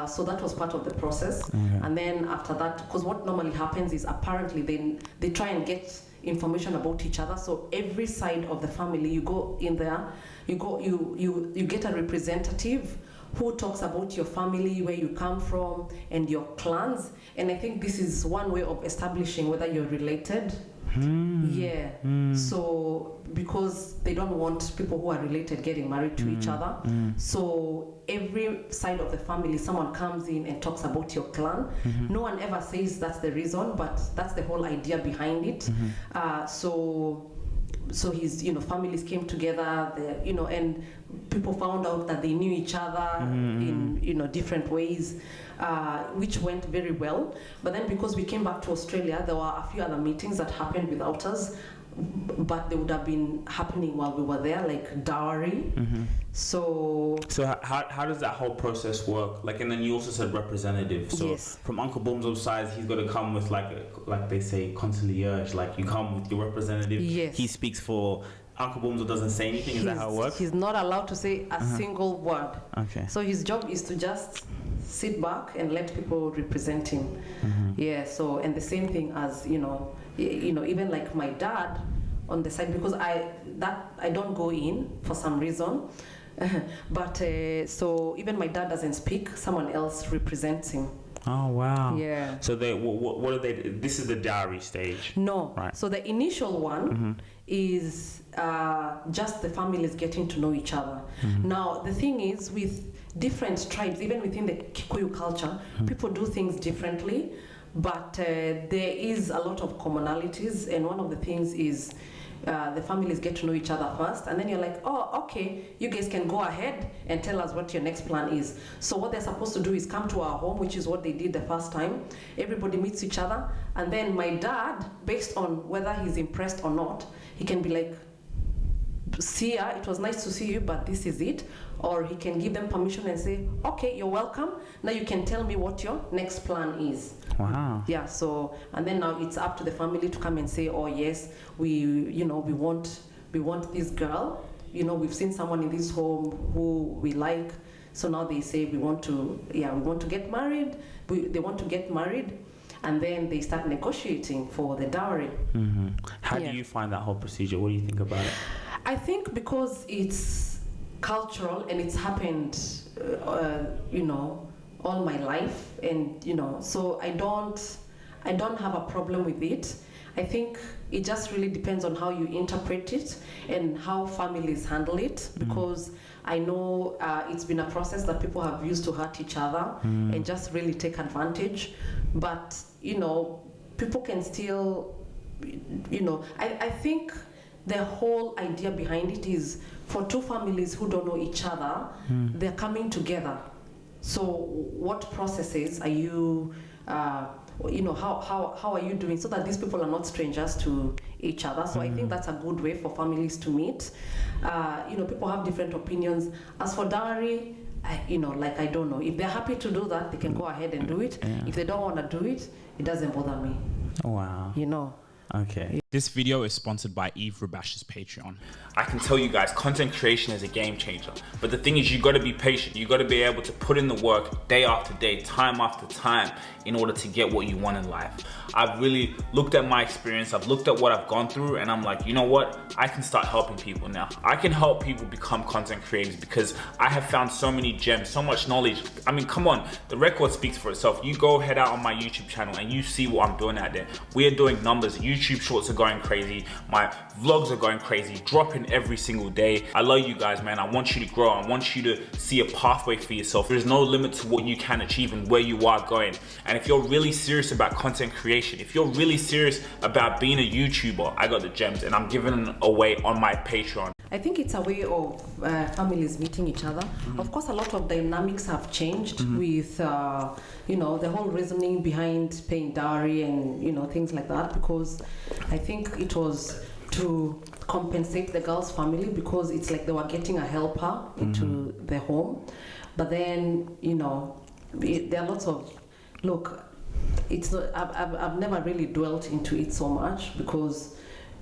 So that was part of the process. And then after that, because what normally happens is apparently they try and get information about each other. So every side of the family, you go in there, you get a representative who talks about your family, where you come from, and your clans. And I think this is one way of establishing whether you're related. So because they don't want people who are related getting married to each other, so every side of the family, someone comes in and talks about your clan. No one ever says that's the reason, but that's the whole idea behind it. So his, you know, families came together, you know, and people found out that they knew each other in, you know, different ways, which went very well. But then because we came back to Australia, there were a few other meetings that happened without us, but they would have been happening while we were there, like dowry. So how does that whole process work? Like, and then you also said representative. So yes. From Uncle Boomzo's side, he's got to come with like they say conciliage. Like you come with your representative. Yes. He speaks for. Uncle Boomzo doesn't say anything. Is that how it works? He's not allowed to say a single word. Okay. So his job is to just sit back and let people represent him. Yeah. So, and the same thing as, you know, even like my dad on the side, because I don't go in for some reason. But so even my dad doesn't speak, someone else represents him. Oh wow! Yeah. So they what are they? This is the dowry stage. No. Right. So the initial one is just the families getting to know each other. Now, the thing is, with different tribes, even within the Kikuyu culture, people do things differently, but there is a lot of commonalities, and one of the things is the families get to know each other first, and then you're like, oh, okay, you guys can go ahead and tell us what your next plan is. So what they're supposed to do is come to our home, which is what they did the first time. Everybody meets each other, and then my dad, based on whether he's impressed or not, he can be like, see ya, it was nice to see you, but this is it. Or he can give them permission and say, okay, you're welcome. Now you can tell me what your next plan is. Wow. Yeah, so, and then now it's up to the family to come and say, oh yes, we want this girl. We've seen someone in this home who we like. So now they say we want to get married. They want to get married. And then they start negotiating for the dowry. How do you find that whole procedure? What do you think about it? I think because it's cultural and it's happened, all my life, and so I don't have a problem with it. I think it just really depends on how you interpret it and how families handle it, because I know it's been a process that people have used to hurt each other and just really take advantage. But people can still, I think the whole idea behind it is for two families who don't know each other, they're coming together. So what processes are you, how are you doing so that these people are not strangers to each other? So I think that's a good way for families to meet. People have different opinions. As for dowry, I don't know. If they're happy to do that, they can go ahead and do it. Yeah. If they don't want to do it, it doesn't bother me. Wow. Okay. This video is sponsored by Eve Rabash's Patreon. I can tell you guys, content creation is a game changer. But the thing is, you got to be patient. You got to be able to put in the work day after day, time after time, in order to get what you want in life. I've really looked at my experience. I've looked at what I've gone through, and I'm like, you know what? I can start helping people now. I can help people become content creators because I have found so many gems, so much knowledge. I mean, come on, the record speaks for itself. You go head out on my YouTube channel and you see what I'm doing out there. We are doing numbers. YouTube shorts are going crazy. My vlogs are going crazy, dropping every single day. I love you guys, man. I want you to grow. I want you to see a pathway for yourself. There's no limit to what you can achieve and where you are going. And if you're really serious about content creation, if you're really serious about being a YouTuber, I got the gems and I'm giving them away on my Patreon. I think it's a way of families meeting each other. Of course, a lot of dynamics have changed with, the whole reasoning behind paying dowry and, things like that, because I think it was to compensate the girl's family because it's like they were getting a helper into the home. But then, there are lots of, it's not, I've never really dwelt into it so much because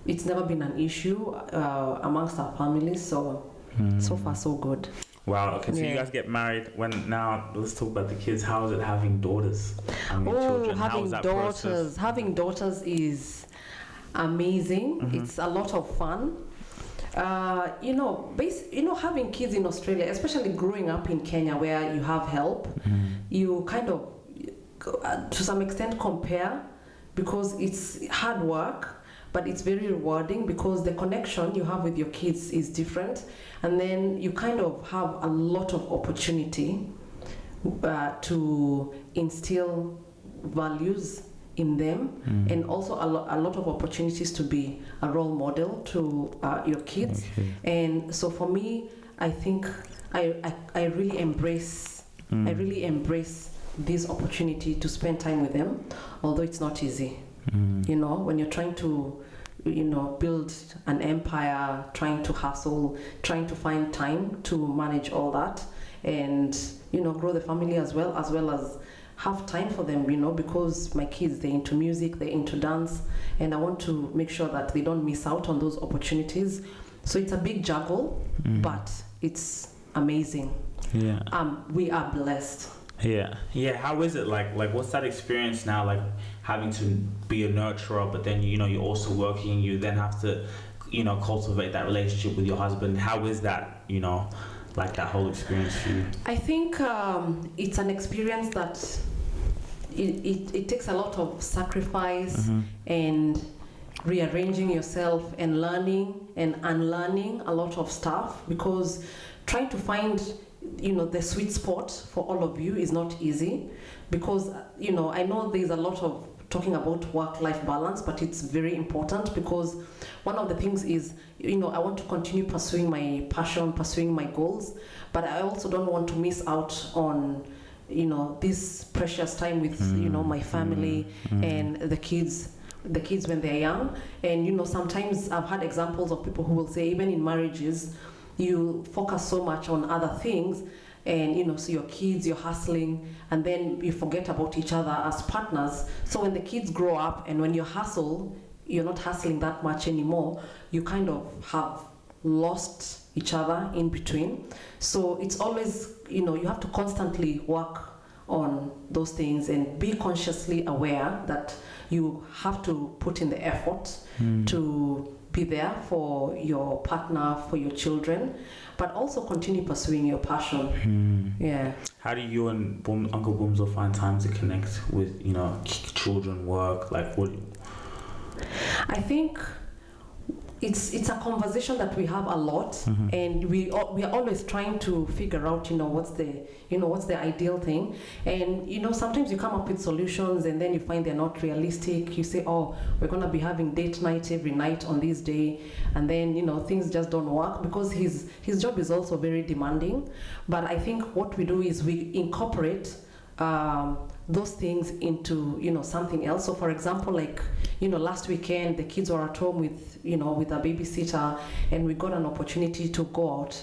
it's never been an issue amongst our families, so so far so good. Wow, okay, so you guys get married. Now let's talk about the kids. How is it having daughters? Children. How was that process? Having daughters is amazing. It's a lot of fun. Having kids in Australia, especially growing up in Kenya where you have help, you kind of, to some extent, compare because it's hard work. But it's very rewarding because the connection you have with your kids is different, and then you kind of have a lot of opportunity to instill values in them, and also a lot of opportunities to be a role model to your kids. Okay. And so for me, I think I really embrace this opportunity to spend time with them, although it's not easy. When you're trying to, build an empire, trying to hustle, trying to find time to manage all that and, grow the family as well as have time for them, because my kids, they're into music, they're into dance, and I want to make sure that they don't miss out on those opportunities. So it's a big juggle, but it's amazing. Yeah. We are blessed. Yeah. How is it like what's that experience now, like having to be a nurturer, but then you're also working, you then have to cultivate that relationship with your husband? How is that, like that whole experience for you? I think it's an experience that it takes a lot of sacrifice and rearranging yourself and learning and unlearning a lot of stuff, because trying to find the sweet spot for all of you is not easy, because I know there's a lot of talking about work-life balance, but it's very important, because one of the things is I want to continue pursuing my passion, pursuing my goals, but I also don't want to miss out on this precious time with my family and the kids when they're young. And sometimes I've had examples of people who will say, even in marriages, you focus so much on other things, and so your kids, you're hustling, and then you forget about each other as partners. So when the kids grow up and when you hustle, you're not hustling that much anymore, you kind of have lost each other in between. So it's always you have to constantly work on those things and be consciously aware that you have to put in the effort to be there for your partner, for your children, but also continue pursuing your passion. Yeah. How do you and Uncle Boomsel find time to connect with children, work? Like what? I think it's a conversation that we have a lot, and we are always trying to figure out what's the ideal thing. And sometimes you come up with solutions and then you find they're not realistic. You say, oh, we're gonna be having date night every night on this day, and then things just don't work, because his job is also very demanding. But I think what we do is we incorporate those things into something else. So for example, like last weekend the kids were at home with a babysitter, and we got an opportunity to go out,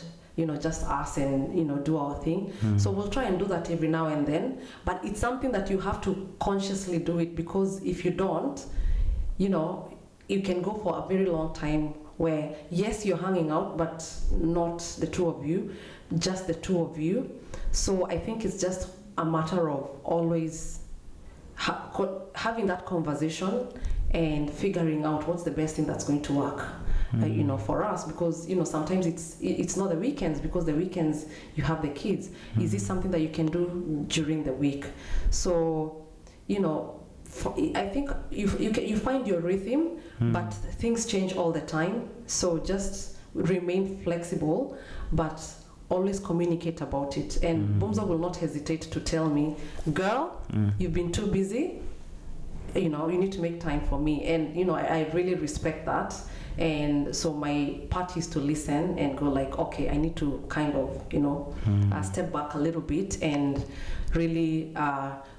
just us and do our thing. So we'll try and do that every now and then, but it's something that you have to consciously do it, because if you don't, you can go for a very long time where yes, you're hanging out, but not the two of you, just the two of you. So I think it's just a matter of always having that conversation and figuring out what's the best thing that's going to work, for us, because sometimes it's not the weekends, because the weekends you have the kids. Is this something that you can do during the week? So I think you find your rhythm, but things change all the time. So just remain flexible, but always communicate about it. And Boomsel will not hesitate to tell me, girl, you've been too busy, you need to make time for me. And I really respect that. And so my part is to listen and go like, okay, I need to kind of step back a little bit and really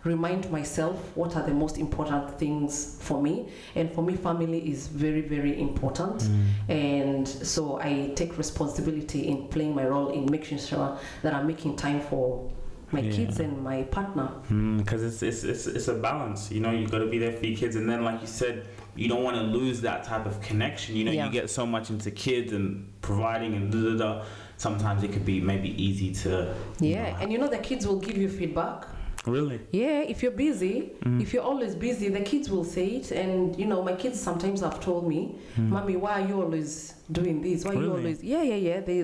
remind myself what are the most important things for me. And for me, family is very, very important. And so I take responsibility in playing my role in making sure that I'm making time for my kids and my partner. Because it's a balance. You got to be there for your kids, and then like you said, you don't want to lose that type of connection. You get so much into kids and providing and sometimes it could be maybe easy to and the kids will give you feedback. Really? Yeah, if you're busy, if you're always busy, the kids will say it. And my kids sometimes have told me, Mommy, why are you always doing this? Why are you always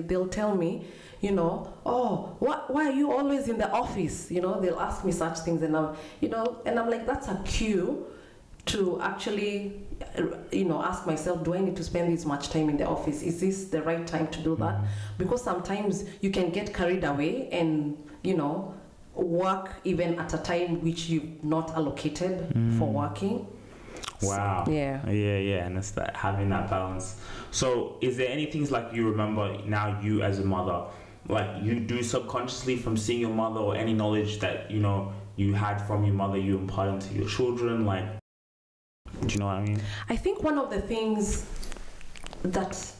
they'll tell me, oh, why are you always in the office? They'll ask me such things, and I'm like, that's a cue to actually ask myself, do I need to spend this much time in the office? Is this the right time to do that? Because sometimes you can get carried away and work even at a time which you've not allocated for working. Wow. So, and it's that having that balance. So is there any things like you remember now, you as a mother, like you do subconsciously from seeing your mother, or any knowledge that you had from your mother you impart into your children? Like, do you know what I mean? I think one of the things that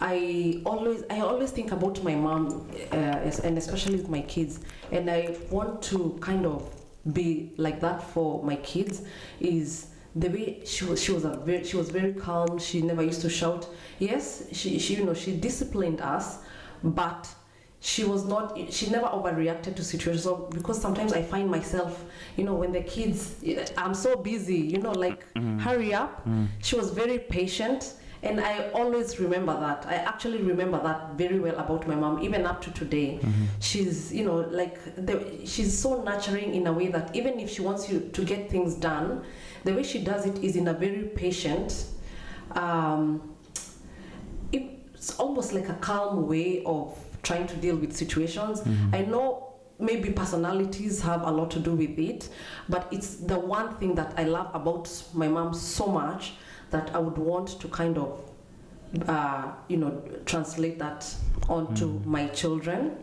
I always think about my mom, and especially with my kids, and I want to kind of be like that for my kids, is the way she was very calm. She never used to shout. Yes, she disciplined us, but she never overreacted to situations. Because sometimes I find myself, when the kids, I'm so busy, hurry up. She was very patient. And I always remember that. I actually remember that very well about my mom, even up to today. She's, you know, like, she's so nurturing in a way that even if she wants you to get things done, the way she does it is in a very patient, it's almost like a calm way of trying to deal with situations. I know maybe personalities have a lot to do with it, but it's the one thing that I love about my mom so much that I would want to kind of, you know, translate that onto my children.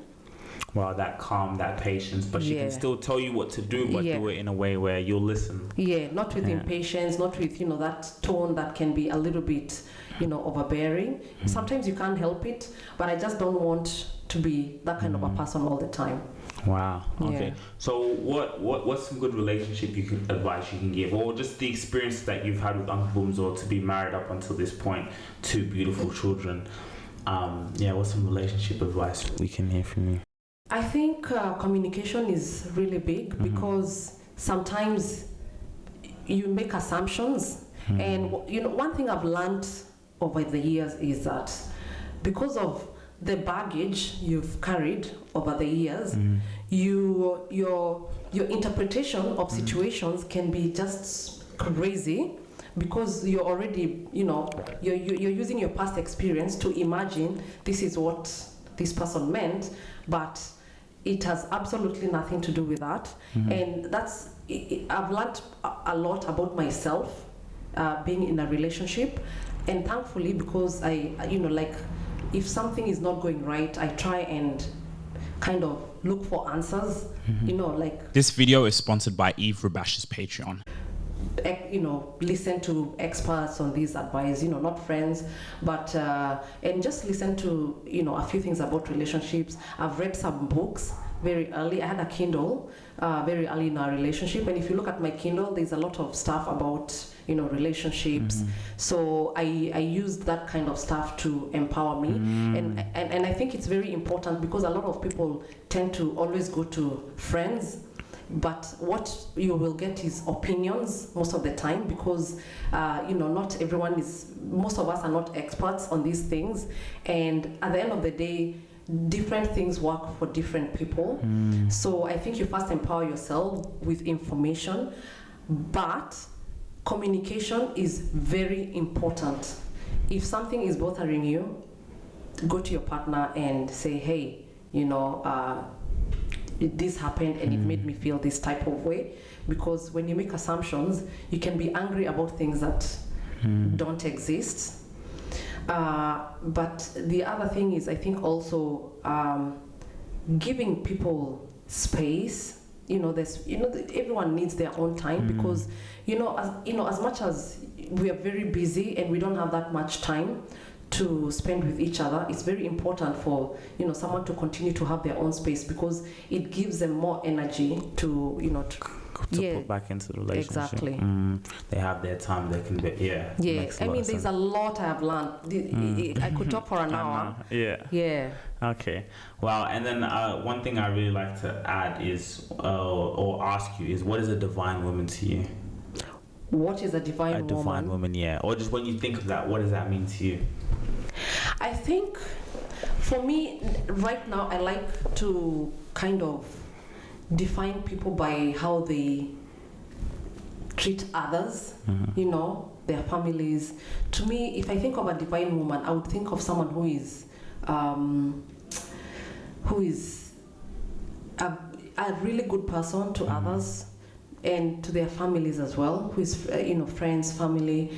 Well, that calm, that patience, but she can still tell you what to do, but do it in a way where you'll listen. Yeah, not with impatience, not with, you know, that tone that can be a little bit, you know, overbearing. Sometimes you can't help it, but I just don't want to be that kind of a person all the time. Wow. Okay. So what's some good relationship advice you can give, or just the experience that you've had with Uncle Booms, or to be married up until this point, 2 beautiful children? What's some relationship advice we can hear from you? I think communication is really big because sometimes you make assumptions, and you know, one thing I've learned over the years is that because of the baggage you've carried over the years, your interpretation of situations can be just crazy, because you're already, you know, you're using your past experience to imagine this is what this person meant, but it has absolutely nothing to do with that. And that's, I've learned a lot about myself being in a relationship, and thankfully, because I, you know, like, if something is not going right, I try and kind of look for answers, you know, like... This video is sponsored by Eve Rabash's Patreon. You know, listen to experts on this advice, you know, not friends, but and just listen to, you know, a few things about relationships. I've read some books very early. I had a Kindle very early in our relationship, and if you look at my Kindle, there's a lot of stuff about, you know, relationships. So I used that kind of stuff to empower me, and I think it's very important, because a lot of people tend to always go to friends, but what you will get is opinions most of the time, because you know, not everyone is, most of us are not experts on these things, and at the end of the day, different things work for different people. So I think you first empower yourself with information, but communication is very important. If something is bothering you, go to your partner and say, hey, you know, this happened and it made me feel this type of way. Because when you make assumptions, you can be angry about things that don't exist. But the other thing is, I think also giving people space. You know, there's, you know, everyone needs their own time, because you know, as much as we are very busy and we don't have that much time to spend with each other, it's very important for, you know, someone to continue to have their own space, because it gives them more energy to, you know, to put back into the relationship. Exactly. They have their time. They can be, I mean, there's a lot I have learned. I could talk for an hour. Yeah. Okay. Well, and then one thing I really like to add is, or ask you, is, what is a divine woman to you? What is a divine woman? A divine woman, yeah. Or just when you think of that, what does that mean to you? I think, for me, right now, I like to kind of define people by how they treat others, you know, their families. To me, if I think of a divine woman, I would think of someone who is a really good person to others and to their families as well, who is, you know, friends, family.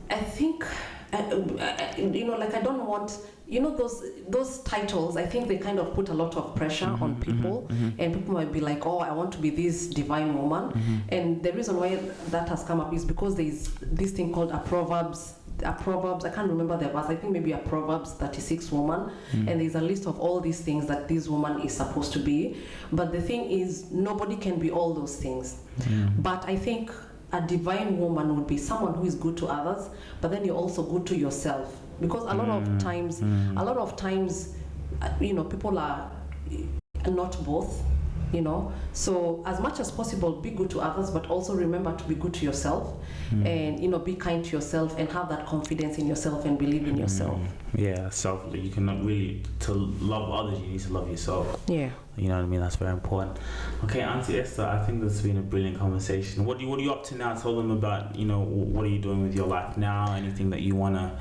I think, you know, like, I don't want, you know, those titles, I think they kind of put a lot of pressure on people, and people might be like, oh, I want to be this divine woman. And the reason why that has come up is because there's this thing called a Proverbs, I can't remember the verse, I think maybe a Proverbs 36 woman, and there's a list of all these things that this woman is supposed to be. But the thing is, nobody can be all those things. But I think a divine woman would be someone who is good to others, but then you're also good to yourself. Because a lot of times, you know, people are not both. you know. So as much as possible, be good to others, but also remember to be good to yourself, and you know, be kind to yourself and have that confidence in yourself and believe in yourself. Yeah, self. You cannot really, to love others, you need to love yourself. Yeah. You know what I mean? That's very important. Okay, Auntie Esther, I think this has been a brilliant conversation. What are you up to now? Tell them about, you know, what are you doing with your life now? Anything that you want to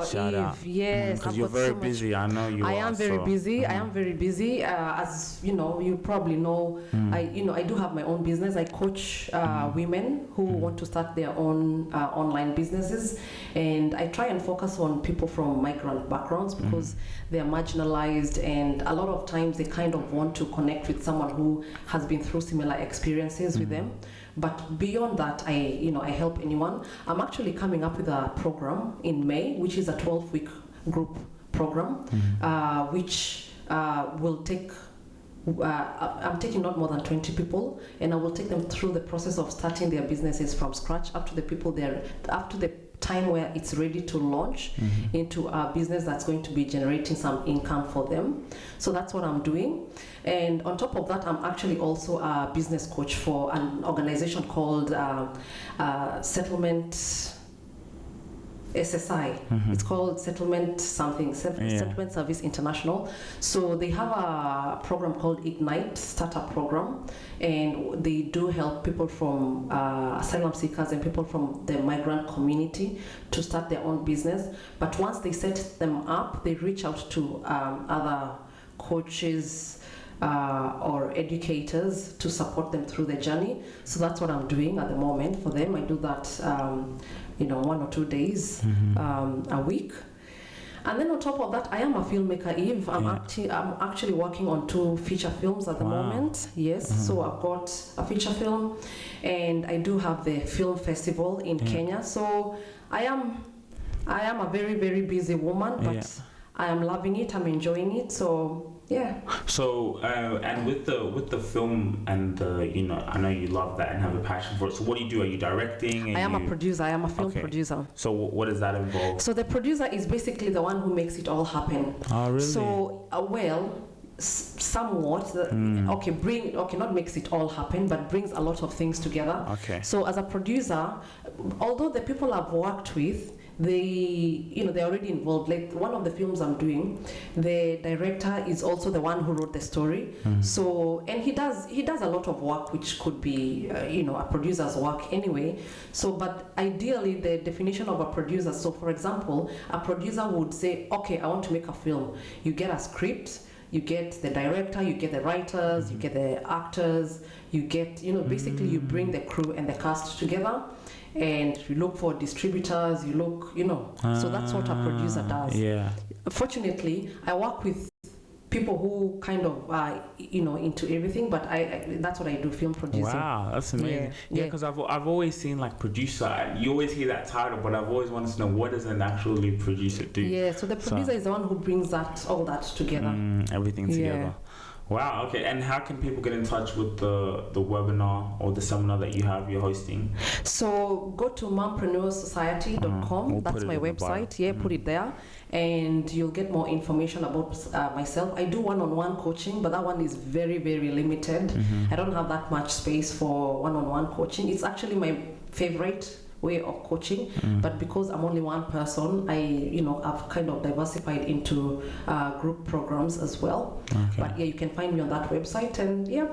shout out? Yes. Because you're very busy. I know you are. I am very busy. I am very busy. As you know, you probably know, I do have my own business. I coach women who want to start their own online businesses, and I try and focus on people from migrant backgrounds because they are marginalized, and a lot of times they kind of want to connect with someone who has been through similar experiences with them. But beyond that, I help anyone. I'm actually coming up with a program in May, which is a 12-week group program, which will take. I'm taking not more than 20 people, and I will take them through the process of starting their businesses from scratch up to the people there, up to the time where it's ready to launch into a business that's going to be generating some income for them. So that's what I'm doing. And on top of that, I'm actually also a business coach for an organization called Settlement SSI. It's called Settlement Settlement Service International. So they have a program called Ignite Startup Program, and they do help people from asylum seekers and people from the migrant community to start their own business. But once they set them up, they reach out to other coaches or educators to support them through the journey. So that's what I'm doing at the moment for them. I do that 1 or 2 days a week. And then on top of that, I am a filmmaker, Eve. I'm actually working on 2 feature films at the moment. Yes, so I've got a feature film, and I do have the film festival in Kenya. So I am a very, very busy woman, but I am loving it. I'm enjoying it. So yeah. So and with the film and I know you love that and have a passion for it. So what do? Are you directing? I am a producer. I am a film producer. So what does that involve? So the producer is basically the one who makes it all happen. Oh, really? So somewhat not makes it all happen, but brings a lot of things together. Okay. So as a producer, although the people I've worked with, they're already involved. Like one of the films I'm doing, the director is also the one who wrote the story. So, and he does a lot of work which could be a producer's work anyway. So, but ideally the definition of a producer, so for example, a producer would say, okay, I want to make a film. You get a script, you get the director, you get the writers, you get the actors, you get, basically you bring the crew and the cast together, and you look for distributors, you look, so that's what a producer does. Yeah. Fortunately, I work with people who kind of are, into everything, but that's what I do, film producing. Wow, that's amazing. Yeah, because I've always seen like producer, you always hear that title, but I've always wanted to know, what does an actually producer do? Yeah, so the producer is the one who brings all that together. Everything together. Wow, okay. And how can people get in touch with the webinar or the seminar that you're hosting? So go to mompreneursociety.com. That's my website. Yeah, put it there. And you'll get more information about myself. I do one-on-one coaching, but that one is very, very limited. I don't have that much space for one-on-one coaching. It's actually my favorite way of coaching, but because I'm only one person, I've kind of diversified into group programs as well. Okay. But yeah, you can find me on that website, and yeah.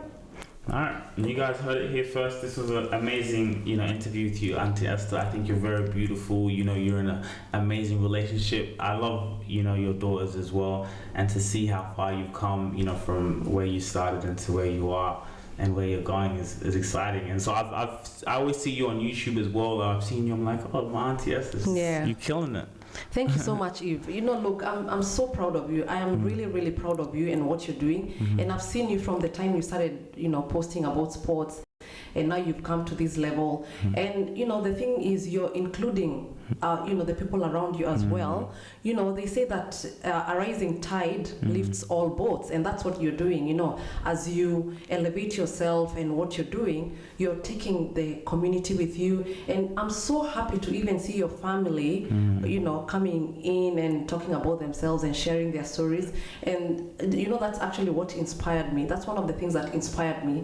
All right, you guys heard it here first. This was an amazing, interview with you, Auntie Esther. I think you're very beautiful. You're in an amazing relationship. I love, your daughters as well, and to see how far you've come, from where you started and to where you are. And where you're going is exciting. And so I always see you on YouTube as well. I've seen you, I'm like, oh, my Auntie Esther, you're killing it. Thank you so much, Eve. Look, I'm so proud of you. I am really, really proud of you and what you're doing. And I've seen you from the time you started, posting about sports. and now you've come to this level. And the thing is, you're including the people around you as well. They say that a rising tide lifts all boats, and that's what you're doing. As you elevate yourself and what you're doing, you're taking the community with you. And I'm so happy to even see your family coming in and talking about themselves and sharing their stories. And that's actually what inspired me. That's one of the things that inspired me.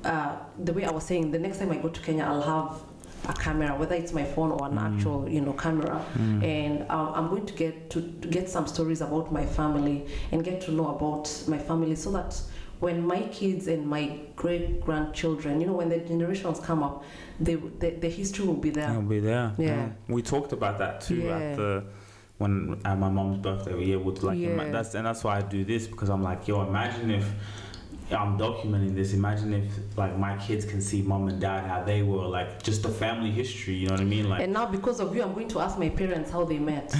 The way I was saying, the next time I go to Kenya, I'll have a camera, whether it's my phone or an actual camera, and I'm going to get some stories about my family and get to know about my family, so that when my kids and my great grandchildren, when the generations come up, the history will be there. It'll be there. Yeah. We talked about that too at when at my mom's birthday. We would that's why I do this, because I'm like, imagine if I'm documenting this. Imagine if like my kids can see mom and dad, how they were, like just the family history, you know what I mean? Like, and now because of you, I'm going to ask my parents how they met.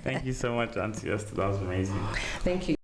Thank you so much, Auntie Esther. That was amazing. Thank you.